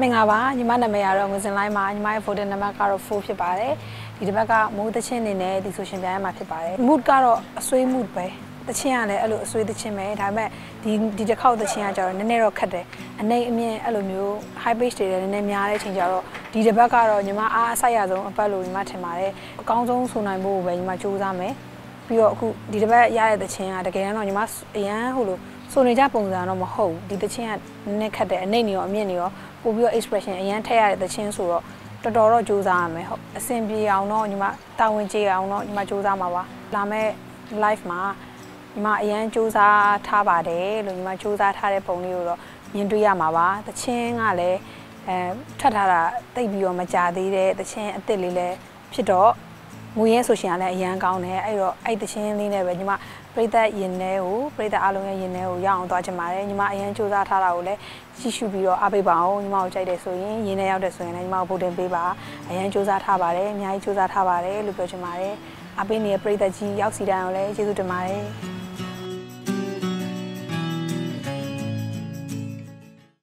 မင်္ဂလာပါညီမနာမည်ကတော့ငွေစင်လိုင်းမှာညီမရဲ့ voter number ကတော့4ဖြစ်ပါတယ်ဒီတစ်ပတ်ကမိုးသချင်းနေနဲ့ဒီဆိုရှင်ပြိုင်ရမှာဖြစ်ပါတယ် mood ကတော့အဆွေး mood ပဲသချင်းကလည်းအဲ့လိုအဆွေးသချင်းပဲဒါပေမဲ့ဒီတစ်ခေါက်သချင်းကကျတော့နည်းနည်းတော့ခက်တယ်အနေအမြင့်အဲ့လိုမျိုး high pitch တွေလည်းနည်းနည်းများတဲ့အချိန်ကျတော့ဒီတစ်ပတ်ကတော့ညီမအားအဆိုင်ရဆုံးအပတ်လို့ညီမထင်ပါတယ်အကောင်းဆုံးဆိုနိုင်ဖို့ပဲညီမစူးစမ်းမယ်ပြီးတော့အခုဒီတစ်ပတ်ရတဲ့သချင်းကတကယ်တော့ညီမအရန်ဟိုလိုဆိုနေကြပုံစံတော့မဟုတ်ဒီသချင်းကနည်းနည်းခက်တယ်အနေနဲ့ရောအမြင့်နေရောပို့ပြီးတော့ expression အရန်ထည့်ရတဲ့သချင်းဆိုတော့တော်တော့စူးစမ်းရမယ်ဟုတ်အဆင်ပြေအောင်တော့ညီမတာဝန်ကျေအောင်တော့ညီမစူးစမ်းမှာပါလာမဲ့ live မှာညီမအရန်စူးစမ်းထားပါတယ်လို့ညီမစူးစမ်းထားတဲ့ပုံလေးကိုတော့မြင်တွေ့ရမှာပါသချင်းကလည်းထပ်ထားတာတိတ်ပြီးတော့မကြသေးတဲ့သချင်းအစ်စ်လေးလည်းဖြစ်တော့ငွေရဲဆိုရှင်ကလည်းအရန်ကောင်းတယ်အဲ့တော့အဲ့သချင်းလေးနဲ့ပဲညီမပရိသတ်ရင်ထဲကိုပရိသတ်အားလုံးရဲ့ရင်ထဲကိုရအောင်သွားချင်ပါတယ်ညီမအရန်စူးစမ်းထားတာကိုလည်းကြည့်ရှုပြီးတော့အားပေးပါအောင်ညီမကိုကြိုက်တယ်ဆိုရင်ရင်ထဲရောက်တယ်ဆိုရင်လည်းညီမကိုဗိုလ်တင်ပေးပါအရန်စူးစမ်းထားပါတယ်အများကြီးစူးစမ်းထားပါတယ်လို့ပြောချင်ပါတယ်အားပေးနေတဲ့ပရိသတ်ကြီးရောက်စီတိုင်းကိုလည်းကျေးဇူးတင်ပါတယ်